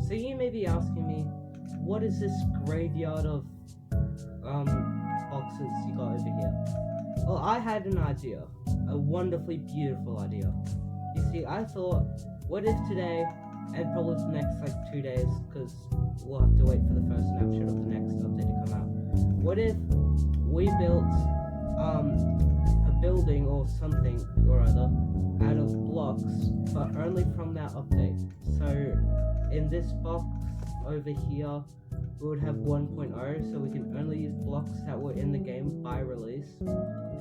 So you may be asking me, what is this graveyard of boxes you got over here? Well, I had an idea, a wonderfully beautiful idea. You see, I thought, what if today, and probably the next like 2 days, because we'll have to wait for the first snapshot of the next update to come out. What if we built a building or something or other out of blocks, but only from that update? So in this box over here, we would have 1.0, so we can only use blocks that were in the game by release.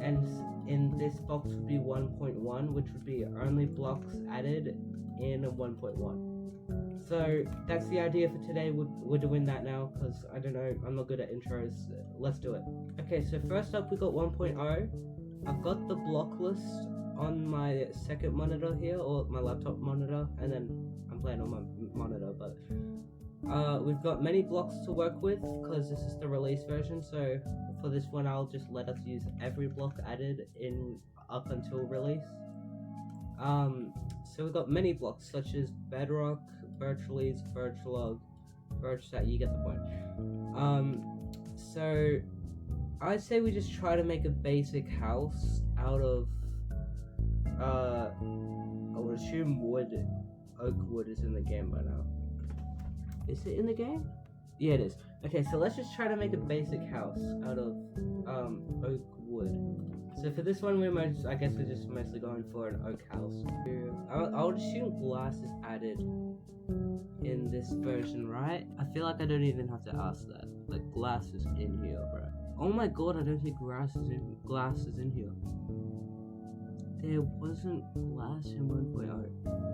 And in this box would be 1.1, which would be only blocks added in 1.1. So that's the idea for today. We're doing that now, because I don't know, I'm not good at intros. Let's do it. Okay, so first up we got 1.0. I've got the block list on my second monitor here, or my laptop monitor, and then I'm playing on my monitor, but we've got many blocks to work with because this is the release version. So for this one, I'll just let us use every block added in up until release. So we've got many blocks such as bedrock, birch leaves, birch log, birch that, you get the point. So I say we just try to make a basic house out of I would assume wood. Oak wood is in the game by now. Is it in the game? Yeah, it is. Okay, so let's just try to make a basic house out of oak wood. So for this one, I guess we're just mostly going for an oak house. I would assume glass is added in this version, right? I feel like I don't even have to ask that. Like, glass is in here, bro. Oh my god, I don't think glass is in here. There wasn't glass in 1.0.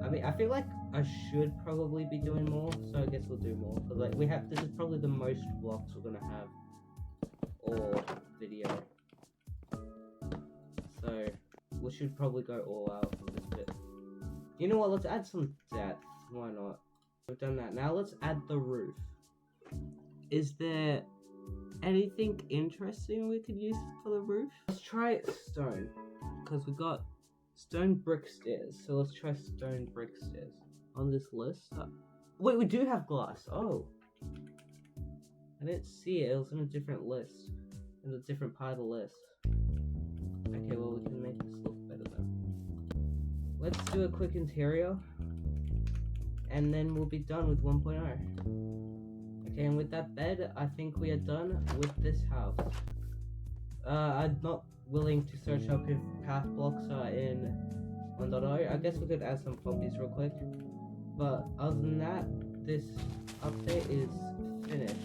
I mean, I feel like I should probably be doing more, so I guess we'll do more. Cause like this is probably the most blocks we're gonna have all video. So we should probably go all out for this bit. You know what? Let's add some depth. Why not? We've done that. Now let's add the roof. Is there anything interesting we could use for the roof? Let's try stone, because we got stone brick stairs. So let's try stone brick stairs on this list. Wait, we do have glass. Oh, I didn't see it. It was in a different list, in a different part of the list. Okay, well, we can make this look better then. Let's do a quick interior, and then we'll be done with 1.0. Okay, and with that bed, I think we are done with this house. I'm not willing to search up if path blocks are in 1.0. I guess we could add some poppies real quick. But other than that, this update is finished.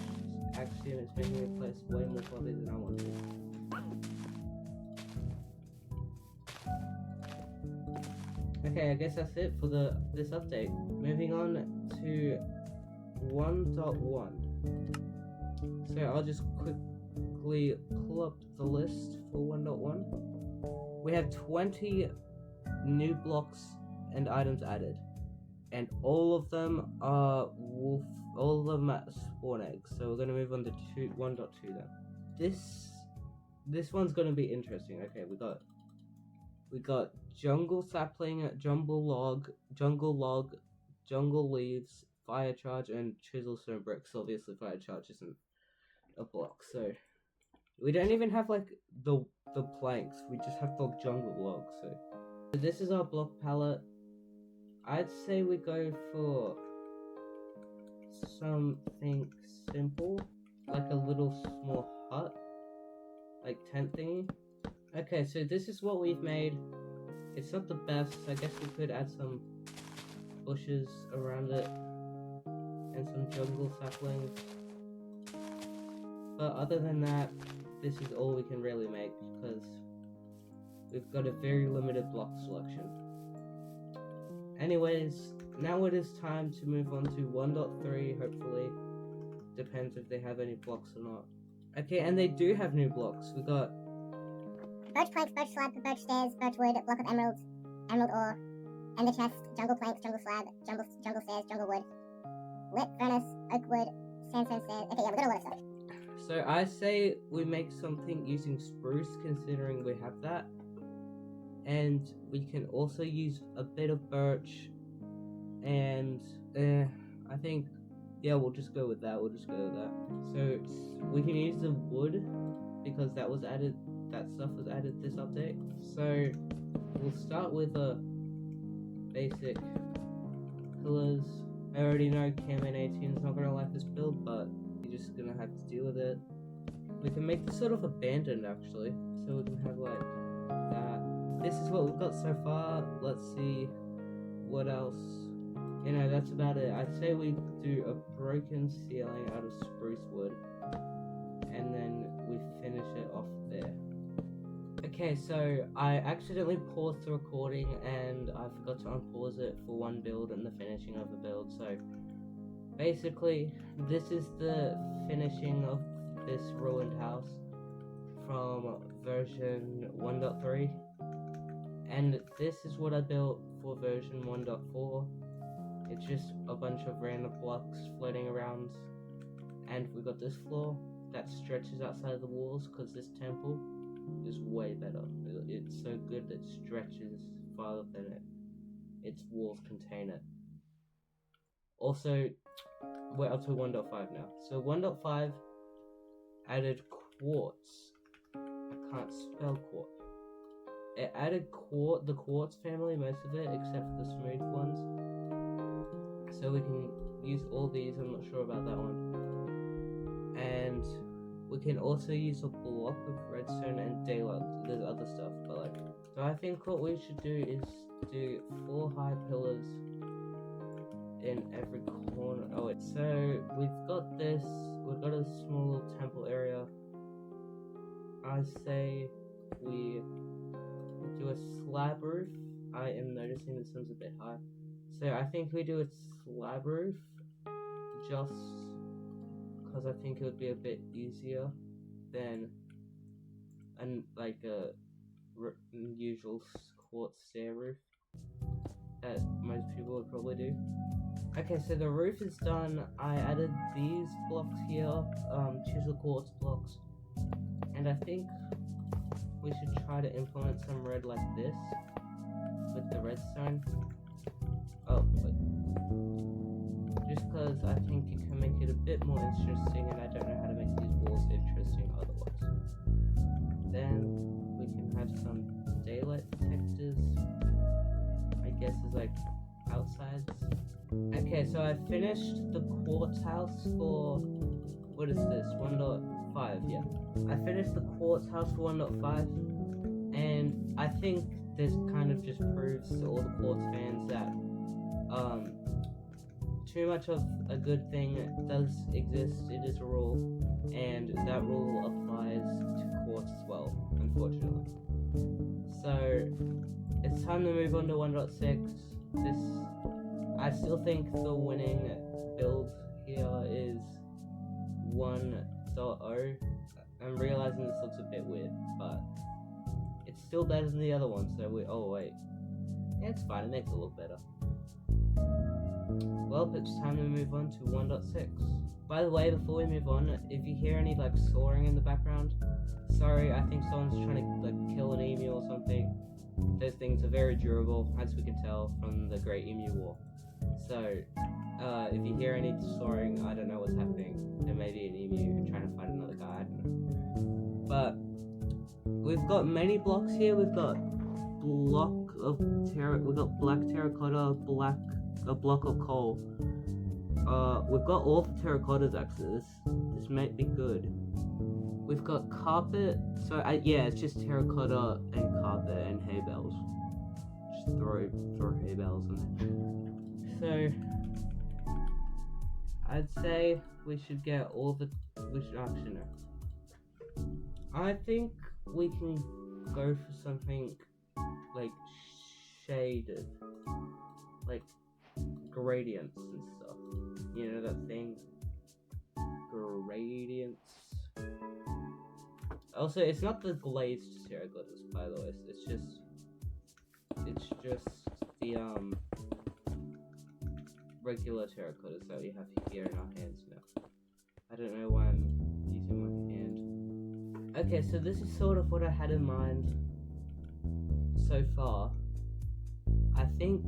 Actually, and it's making me place way more poppies than I want to. Okay, I guess that's it for this update. Moving on to 1.1. So I'll just quickly pull up the list for 1.1. We have 20 new blocks and items added, and all of them are wolf. All of them at spawn eggs. So we're gonna move on to 1.2 then. This one's gonna be interesting. Okay, we got jungle sapling, jungle log, jungle leaves, fire charge, and chisel stone bricks. Obviously, fire charge isn't a block, so we don't even have like the planks. We just have the jungle logs. So this is our block palette. I'd say we go for something simple, like a little small hut, like tent thingy. Okay, so this is what we've made. It's not the best. I guess we could add some bushes around it and some jungle saplings. But other than that, this is all we can really make because we've got a very limited block selection. Anyways, now it is time to move on to 1.3, hopefully. Depends if they have any blocks or not. Okay, and they do have new blocks. We got birch planks, birch slab, birch stairs, birch wood, block of emerald ore, ender chest, jungle planks, jungle slab, jungle stairs, jungle wood, lit furnace, oak wood, sandstone stairs. Okay, yeah, we got a lot of stuff. So I say we make something using spruce, considering we have that. And we can also use a bit of birch, and I think Yeah, we'll just go with that. So we can use the wood because that was added. That stuff was added this update. So we'll start with basic pillars. I already know Campaign 18 is not gonna like this build, but you're just gonna have to deal with it. We can make this sort of abandoned actually, so we can have like that. This is what we've got so far. Let's see what else. You know, that's about it. I'd say we do a broken ceiling out of spruce wood, and then we finish it off there. Okay, so I accidentally paused the recording and I forgot to unpause it for one build and the finishing of the build. So basically, this is the finishing of this ruined house from version 1.3, and this is what I built for version 1.4. It's just a bunch of random blocks floating around, and we got this floor that stretches outside of the walls because this temple is way better. It's so good that it stretches farther than its walls contain it. Also, we're up to 1.5 now. So 1.5 added quartz. I can't spell quartz. It added the quartz family, most of it, except for the smooth ones. So we can use all these, I'm not sure about that one. And we can also use a block of redstone and daylight. There's other stuff, but like, so I think what we should do is do 4 high pillars in every corner. Oh wait, so we've got a small little temple area. I say we do a slab roof. I am noticing this one's a bit high. So I think we do a slab roof just because I think it would be a bit easier than like a usual quartz stair roof that most people would probably do. Okay, so the roof is done. I added these blocks here, chisel quartz blocks, and I think we should try to implement some red like this with the redstone. Oh, wait. Just because I think it can make it a bit more interesting, and I don't know how to make these walls interesting otherwise. Then we can have some daylight detectors, I guess is like outsides. Okay, so I finished the quartz house for, what is this, 1.5, yeah. I finished the quartz house for 1.5, and I think this kind of just proves to all the quartz fans that too much of a good thing does exist. It is a rule, and that rule applies to quartz as well, unfortunately. So it's time to move on to 1.6. I still think the winning build here is 1.0. I'm realizing this looks a bit weird, but it's still better than the other one, so oh wait. Yeah, it's fine, it makes it look better. Well, it's time to move on to 1.6. By the way, before we move on, if you hear any like soaring in the background, sorry, I think someone's trying to like kill an emu or something. Those things are very durable, as we can tell from the Great Emu War. So, if you hear any soaring, I don't know what's happening. There may be an emu trying to fight another guy, I don't know. But we've got many blocks here. We've got we've got black terracotta, a block of coal. We've got all the terracottas actually. This might be good. We've got carpet. So yeah, it's just terracotta and carpet and hay bales. Just throw hay bales in there. So I'd say we should get all the. We should actually no. I think we can go for something like shaded, like gradients and stuff. You know that thing? Gradients. Also, it's not the glazed terracottas, by the way. It's just the regular terracottas that we have here in our hands now. I don't know why I'm using my hand. Okay, so this is sort of what I had in mind so far. I think.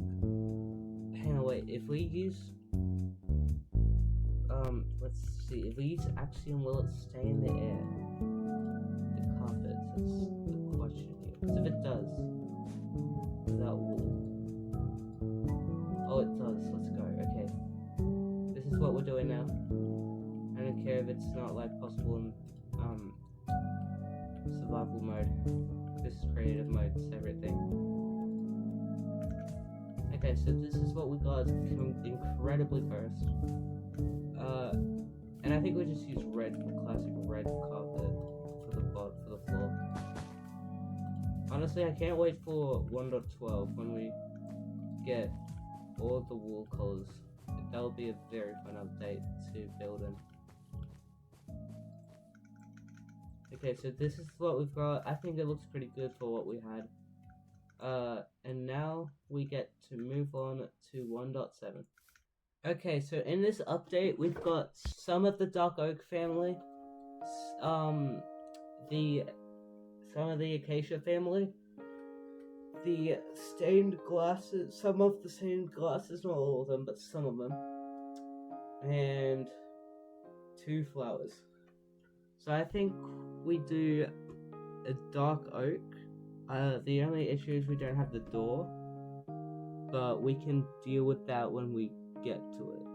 Hang on, wait. If we use let's see. If we use Axiom, will it stay in the air? The carpets, that's the question here. Because if it does, without wool. Oh, it does. Let's go. Okay. This is what we're doing now. I don't care if it's not like possible in survival mode. This is creative mode, it's everything. Okay, so this is what we got incredibly cursed. And I think we just use red, classic red carpet for the floor. Honestly, I can't wait for 1.12 when we get all the wool colors. That'll be a very fun update to build in. Okay, so this is what we've got. I think it looks pretty good for what we had. And now we get to move on to 1.7. Okay, so in this update, we've got some of the dark oak family, some of the acacia family, the stained glasses, some of the stained glasses, not all of them, but some of them, and 2 flowers. So I think we do a dark oak. The only issue is we don't have the door, but we can deal with that when we get to it.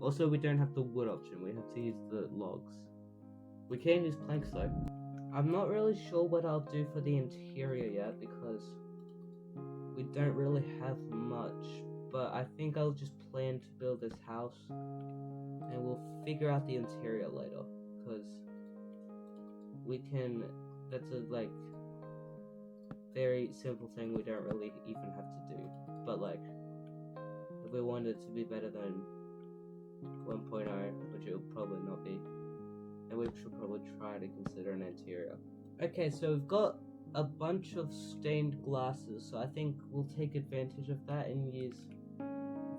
Also, we don't have the wood option, we have to use the logs. We can use planks though. I'm not really sure what I'll do for the interior yet because we don't really have much, but I think I'll just plan to build this house and we'll figure out the interior later because we can, that's a like very simple thing we don't really even have to do, but like if we want it to be better than 1.0, which it will probably not be, and we should probably try to consider an interior. Okay, so we've got a bunch of stained glasses, so I think we'll take advantage of that and use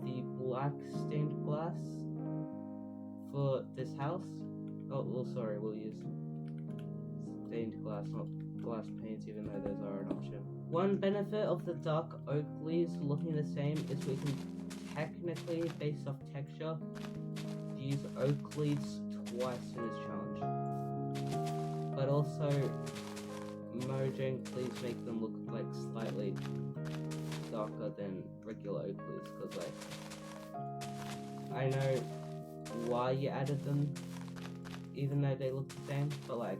the black stained glass for this house. Oh, well, sorry, we'll use stained glass, not glass paints, even though those are an option. One benefit of the dark oak leaves looking the same is we can technically, based off texture, use oak leaves twice in this challenge. But also, Mojang, please make them look like slightly darker than regular oak leaves, because like, I know why you added them, even though they look the same, but like,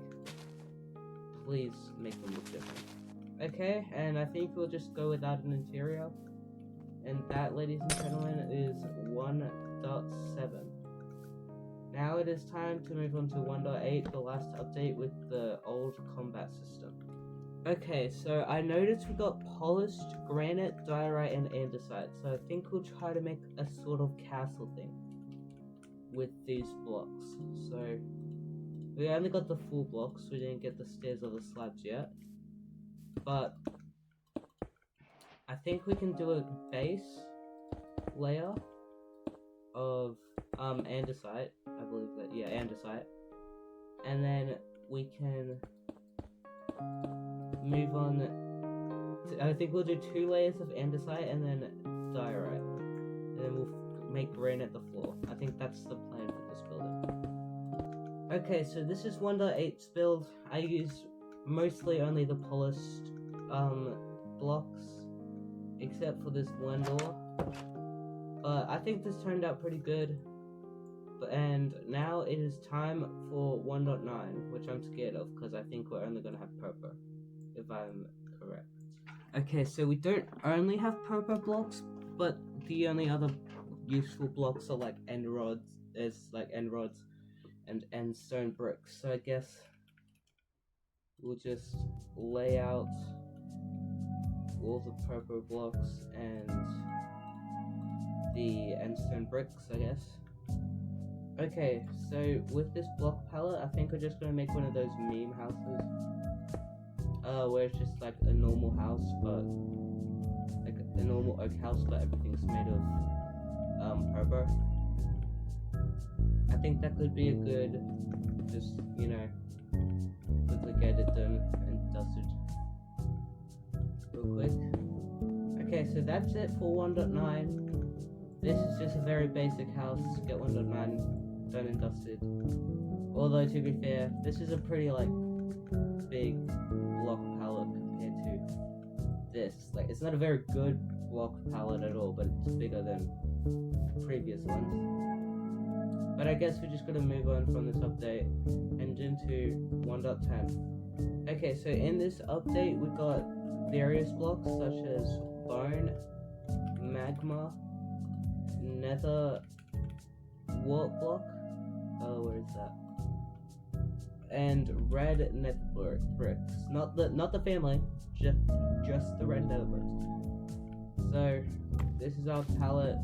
please make them look different. Okay, and I think we'll just go without an interior. And that, ladies and gentlemen, is 1.7. Now it is time to move on to 1.8, the last update with the old combat system. Okay, so I noticed we got polished granite, diorite, and andesite, so I think we'll try to make a sort of castle thing with these blocks. So we only got the full blocks, we didn't get the stairs or the slabs yet, but I think we can do a base layer of andesite, I believe that, yeah, andesite, and then we can move on to, I think we'll do 2 layers of andesite and then diorite, and then we'll make granite the floor. I think that's the plan for this building. Okay, so this is 1.8's build. I use mostly only the polished blocks, except for this one door, but I think this turned out pretty good. And now it is time for 1.9, which I'm scared of because I think we're only going to have purple, if I'm correct. Okay, so we don't only have purple blocks, but the only other useful blocks are like end rods, and end stone bricks. So I guess we'll just lay out all the purple blocks and the end stone bricks, I guess. Okay, so with this block palette, I think we're just going to make one of those meme houses, where it's just like a normal house, but like a normal oak house, but everything's made of purple. I think that could be a good, just, you know, quickly get it done and dusted real quick. Okay, so that's it for 1.9. This is just a very basic house, get 1.9 done and dusted. Although to be fair, this is a pretty like big block palette compared to this. Like it's not a very good block palette at all, but it's bigger than previous ones. But I guess we're just gonna move on from this update and into 1.10. Okay, so in this update we got various blocks such as bone, magma, nether, wart block, where is that? And red nether bricks. Not the family, just the red nether bricks. So this is our palette.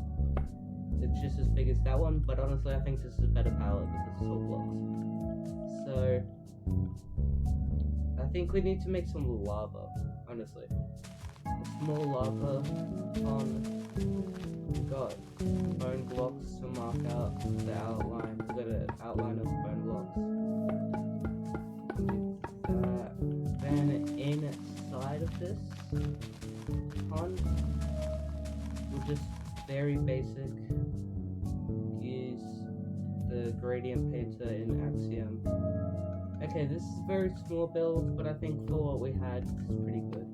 It's just as big as that one, but honestly I think this is a better palette because it's all blocks. So I think we need to make some lava, honestly. A small lava on. Got bone blocks to mark out the outline. We've got an outline of bone blocks. Then inside of this pond, we'll just very basic use the gradient painter in Axiom. Okay, this is a very small build, but I think for what we had, this is pretty good.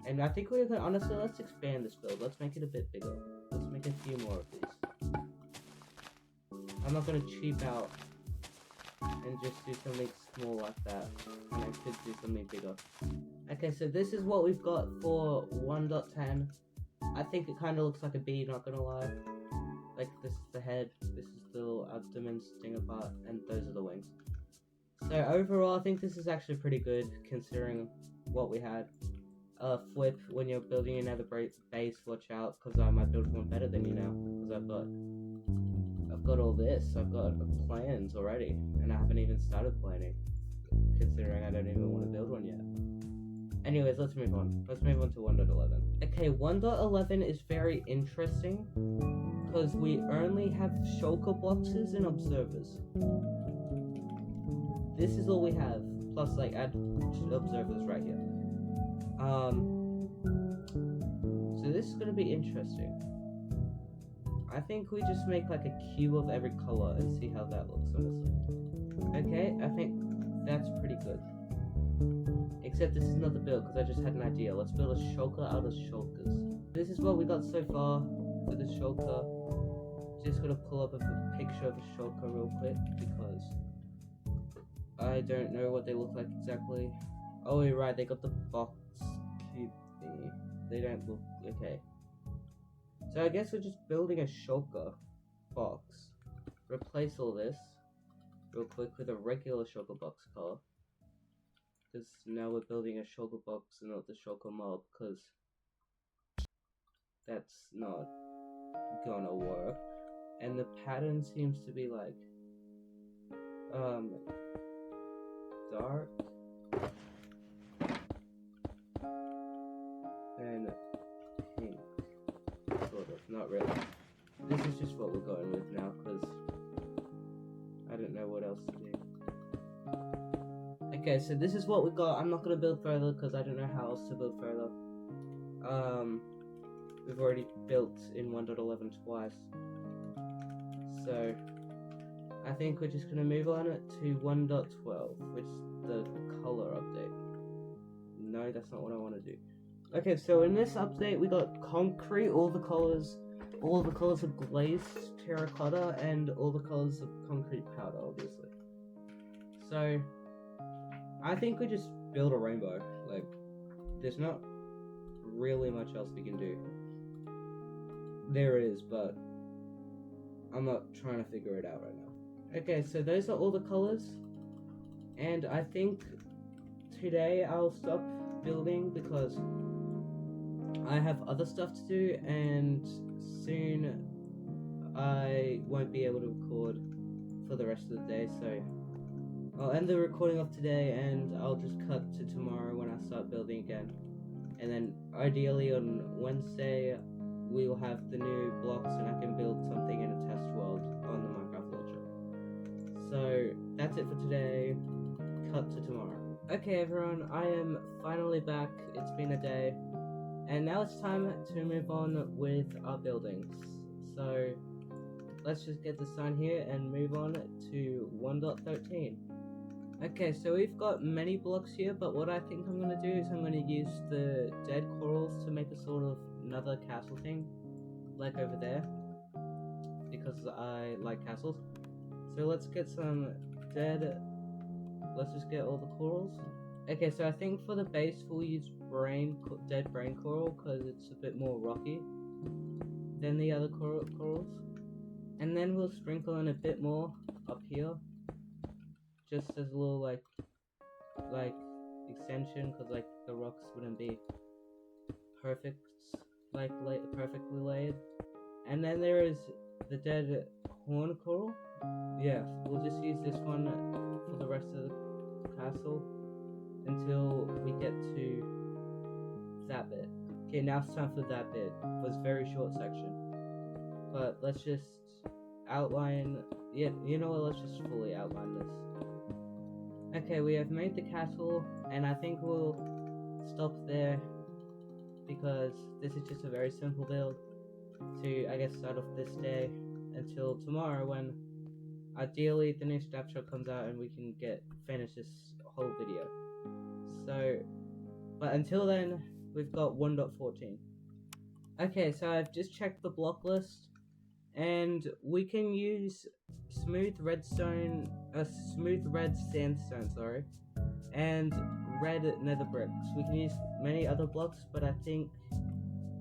And I think we can, honestly, let's expand this build. Let's make it a bit bigger. Let's make a few more of these. I'm not gonna cheap out and just do something small like that, and I could do something bigger. Okay, so this is what we've got for 1.10. I think it kind of looks like a bee, not gonna lie. Like, this is the head, this is the little abdomen stinger part, and those are the wings. So overall, I think this is actually pretty good, considering what we had. Flip, when you're building another base, watch out, because I might build one better than you now, because I've got all this, I've got plans already, and I haven't even started planning, considering I don't even want to build one yet. Anyways, let's move on. Let's move on to 1.11. Okay, 1.11 is very interesting, because we only have shulker boxes and observers. This is all we have, plus like add observers right here. So this is gonna be interesting. I think we just make like a cube of every color and see how that looks, honestly. Okay, I think that's pretty good. Except this is not the build, because I just had an idea. Let's build a shulker out of shulkers. This is what we got so far with the shulker. Just gonna pull up a picture of a shulker real quick, because I don't know what they look like exactly. Oh, you're right, they got the box cube thingy. They don't look okay. So I guess we're just building a shulker box. Replace all this real quick with a regular shulker box color. Because now we're building a shulker box and not the shulker mob, because that's not gonna work. And the pattern seems to be like dark and pink, sort of, not really. This is just what we're going with now, because I don't know what else to do. Okay, so this is what we got. I'm not going to build further, because I don't know how else to build further. We've already built in 1.11 twice. So I think we're just going to move on to 1.12, which is the color update. No, that's not what I want to do. Okay, so in this update we got concrete, all the colors of glazed terracotta, and all the colors of concrete powder, obviously. So I think we just build a rainbow. Like, there's not really much else we can do. There is, but I'm not trying to figure it out right now. Okay, so those are all the colors, and I think today I'll stop building because I have other stuff to do, and soon I won't be able to record for the rest of the day, so I'll end the recording of today and I'll just cut to tomorrow when I start building again. And then ideally on Wednesday we will have the new blocks and I can build something in a test world on the Minecraft launcher. So that's it for today. Cut to tomorrow. Okay everyone, I am finally back. It's been a day. And now it's time to move on with our buildings. So let's just get the sign here and move on to 1.13. Okay, so we've got many blocks here, but what I think I'm going to do is I'm going to use the dead corals to make a sort of another castle thing, like over there, because I like castles. So let's get some dead, let's just get all the corals. Okay, so I think for the base we'll use dead brain coral, because it's a bit more rocky than the other corals. And then we'll sprinkle in a bit more up here, just as a little like extension, because like the rocks wouldn't be perfect, like perfectly laid. And then there is the dead horn coral. Yeah, we'll just use this one for the rest of the castle until we get to that bit. Okay, now it's time for that bit. It was a very short section, but let's just outline. Yeah, you know what? Let's just fully outline this. Okay, we have made the castle, and I think we'll stop there because this is just a very simple build to, I guess, start off this day until tomorrow, when ideally the new snapshot comes out and we can finish this whole video. So, but until then, we've got 1.14. Okay, so I've just checked the block list, and we can use smooth red sandstone, and red nether bricks. We can use many other blocks, but I think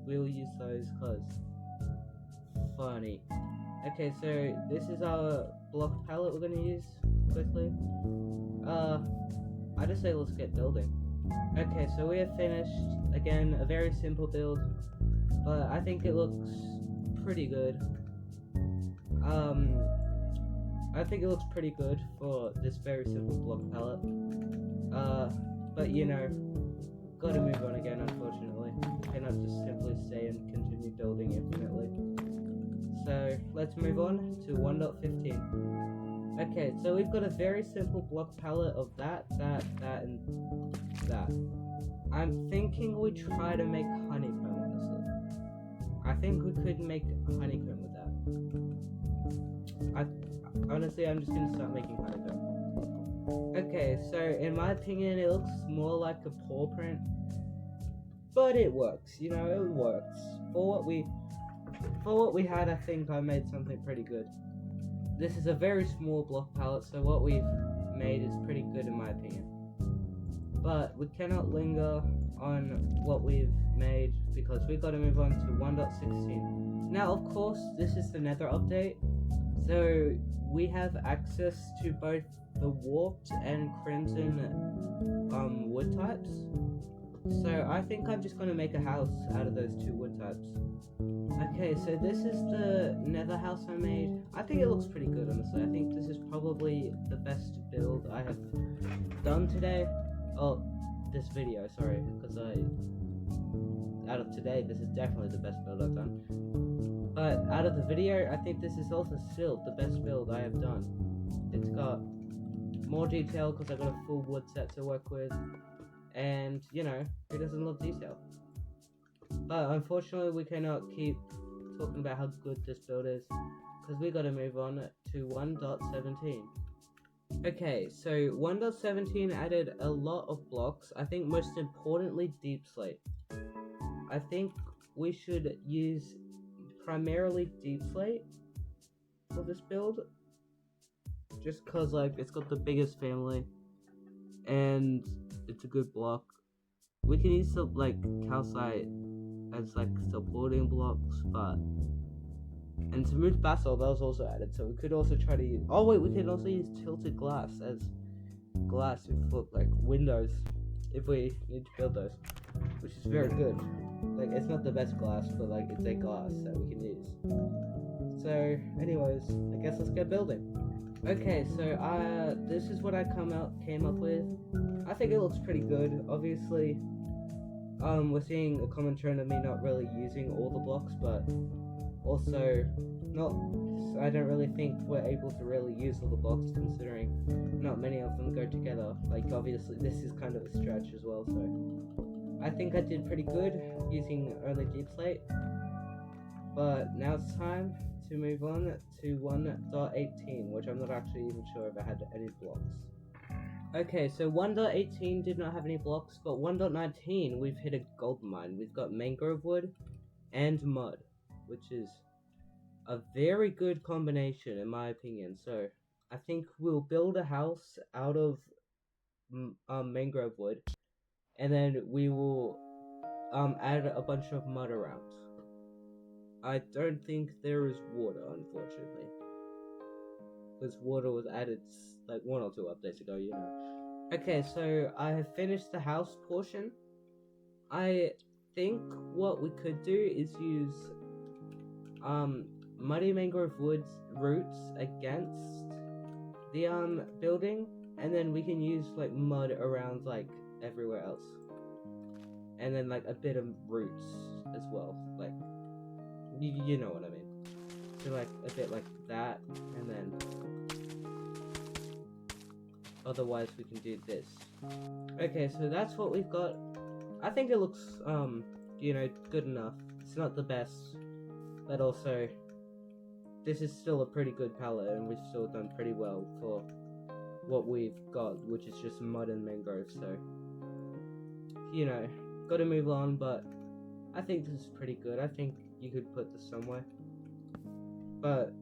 we'll use those because funny. Okay, so this is our block palette we're gonna use quickly. I just say let's get building. Okay, so we have finished. Again, a very simple build, but I think it looks pretty good. I think it looks pretty good for this very simple block palette. But you know, gotta move on again, unfortunately. Cannot just simply stay and continue building infinitely. So let's move on to 1.15. Okay, so we've got a very simple block palette of that, and that. I'm thinking we try to make honeycomb, honestly. I think we could make honeycomb with that. Honestly, I'm just gonna start making honeycomb. Okay, so in my opinion, it looks more like a paw print, but it works. You know, it works for what we had. I think I made something pretty good. This is a very small block palette, so what we've made is pretty good in my opinion. But we cannot linger on what we've made because we've got to move on to 1.16. Now, of course, this is the Nether update, so we have access to both the warped and crimson wood types. So I think I'm just going to make a house out of those two wood types. Okay, so this is the nether house I made. I think it looks pretty good, honestly. I think this is probably the best build I have done today. Oh, this video, sorry, because out of today, this is definitely the best build I've done. But out of the video, I think this is also still the best build I have done. It's got more detail because I've got a full wood set to work with. And, you know, who doesn't love detail? But unfortunately, we cannot keep talking about how good this build is, because we got to move on to 1.17. Okay, so 1.17 added a lot of blocks. I think most importantly, deep slate. I think we should use primarily deep slate for this build, just because, like, it's got the biggest family, and it's a good block. We can use some, like, calcite as, like, supporting blocks, but... And smooth basalt, that was also added, so we could also try to use... Oh, wait, we can also use tilted glass as glass for, like, windows, if we need to build those, which is very good. Like, it's not the best glass, but, like, it's a glass that we can use. So, anyways, I guess let's get building. Okay, so, this is what I came up with. I think it looks pretty good. Obviously, we're seeing a common trend of me not really using all the blocks, but also I don't really think we're able to really use all the blocks, considering not many of them go together. Like, obviously, this is kind of a stretch as well, so I think I did pretty good using only deep slate. But now it's time to move on to 1.18, which I'm not actually even sure if I had any blocks. Okay, so 1.18 did not have any blocks, but 1.19 we've hit a gold mine. We've got mangrove wood and mud, which is a very good combination in my opinion. So I think we'll build a house out of mangrove wood, and then we will add a bunch of mud around. I don't think there is water, unfortunately, because water was added like 1 or 2 updates ago, you know. Okay, so I have finished the house portion. I think what we could do is use muddy mangrove wood's roots against the building, and then we can use like mud around like everywhere else, and then like a bit of roots as well, like you know what I mean. So like a bit like that, and then otherwise we can do this. Okay, so that's what we've got. I think it looks you know, good enough. It's not the best, but also this is still a pretty good palette, and we've still done pretty well for what we've got, which is just mud and mangrove. So, you know, gotta move on, but I think this is pretty good. I think you could put this somewhere. But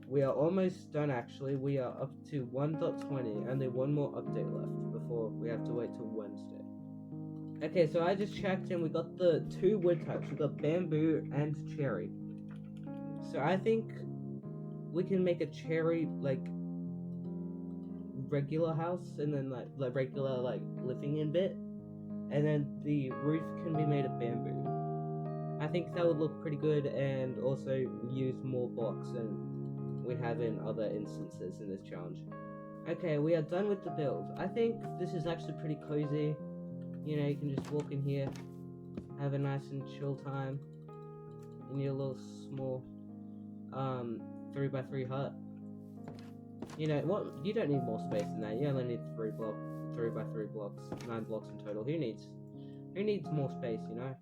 we are almost done actually. We are up to 1.20, only one more update left before we have to wait till Wednesday. Okay, so I just checked and we got the 2 wood types. We got bamboo and cherry. So I think we can make a cherry like regular house, and then like regular like living in bit, and then the roof can be made of bamboo. I think that would look pretty good, and also use more blocks than we have in other instances in this challenge. Okay, we are done with the build. I think this is actually pretty cozy. You know, you can just walk in here, have a nice and chill time in your little small 3x3 hut. You know what? You don't need more space than that. You only need 3x3 blocks, 9 blocks in total. Who needs more space? You know.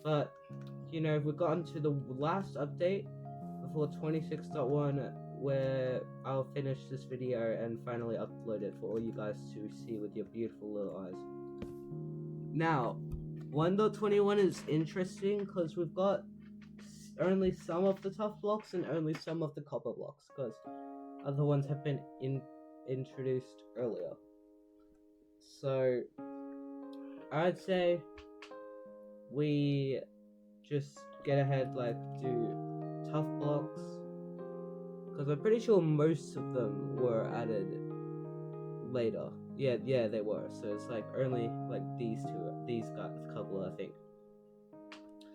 But you know, we've gotten to the last update before 26.1, where I'll finish this video and finally upload it for all you guys to see with your beautiful little eyes. Now, 1.21 is interesting because we've got only some of the tough blocks and only some of the copper blocks, because other ones have been introduced earlier. So I'd say we just get ahead, like do tough blocks, because I'm pretty sure most of them were added later. Yeah, they were. So it's like only like these couple, I think.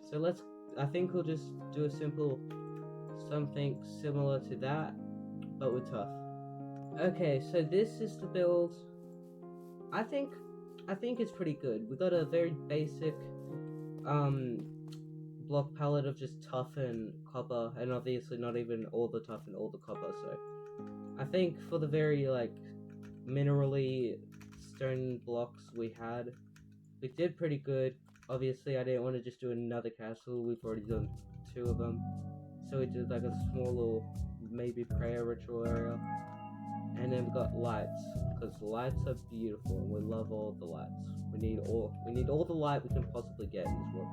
So I think we'll just do a simple something similar to that, but with tough. Okay, so this is the build. I think it's pretty good. We got a very basic block palette of just tough and copper, and obviously not even all the tough and all the copper. So I think for the very like minerally stone blocks we did pretty good. Obviously I didn't want to just do another castle. We've already done 2 of them, so we did like a small little maybe prayer ritual area. And then we got lights, because lights are beautiful and we love all the lights. We need all the light we can possibly get in this world.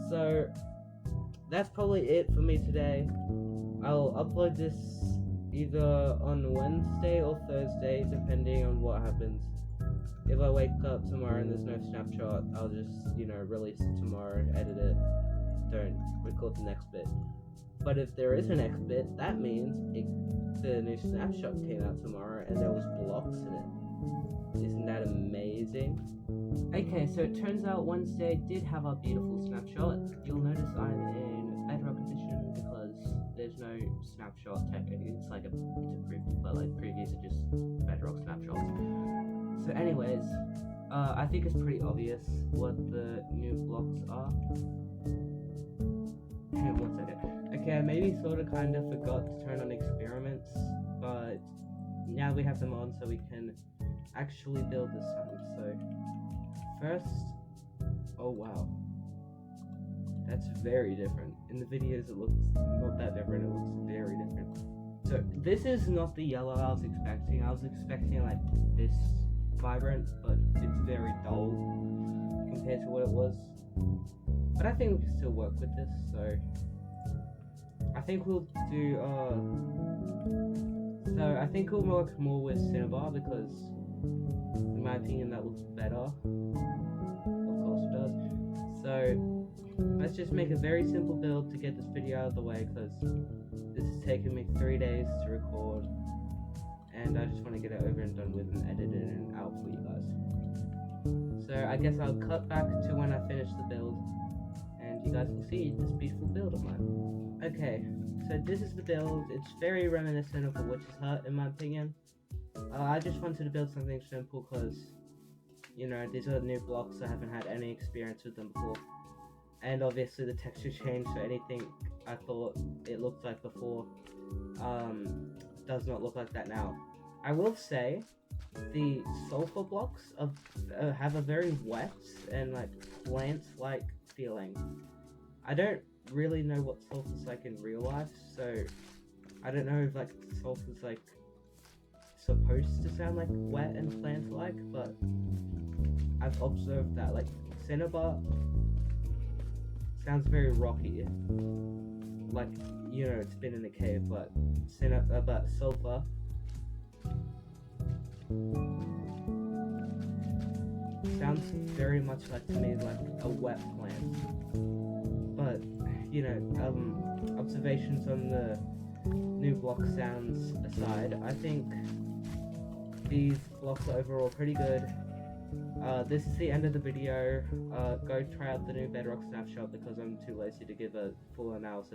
So that's probably it for me today. I'll upload this either on Wednesday or Thursday, depending on what happens. If I wake up tomorrow and there's no snapshot, I'll just, release it tomorrow, edit it, don't record the next bit. But if there is a next bit, that means the new snapshot came out tomorrow and there was blocks in it. Isn't that amazing? Okay, so it turns out Wednesday did have a beautiful snapshot. You'll notice I'm in Bedrock Edition because there's no snapshot technically. It's a preview, but like previews are just Bedrock snapshots. So anyways, I think it's pretty obvious what the new blocks are. Hang on 1 second. Okay, I maybe sort of kind of forgot to turn on experiments, but now we have them on so we can actually build this time. So first, oh wow, that's very different. In the videos it looks not that different, it looks very different. So this is not the yellow I was expecting. I was expecting like this vibrant, but it's very dull compared to what it was. But I think we can still work with this, so I think we'll do so I think we'll work more with Cinnabar because in my opinion that looks better. Of course it does. So let's just make a very simple build to get this video out of the way because this has taken me 3 days to record and I just want to get it over and done with and edit it and out for you guys. So I guess I'll cut back to when I finish the build and you guys will see this beautiful build of mine. Okay, so this is the build. It's very reminiscent of a Witch's Hut in my opinion. I just wanted to build something simple because, you know, these are new blocks. I haven't had any experience with them before. And obviously the texture changed, so anything I thought it looked like before does not look like that now. I will say the sulfur blocks have a very wet and like plant-like feeling. I don't really know what sulfur's like in real life, so I don't know if like sulfur's like supposed to sound like wet and plant-like, but I've observed that like Cinnabar sounds very rocky, like, you know, it's been in a cave, but sulfur sounds very much like to me like a wet plant. But, you know, observations on the new block sounds aside, I think these blocks are overall pretty good. This is the end of the video. Go try out the new Bedrock Snapshot because I'm too lazy to give a full analysis.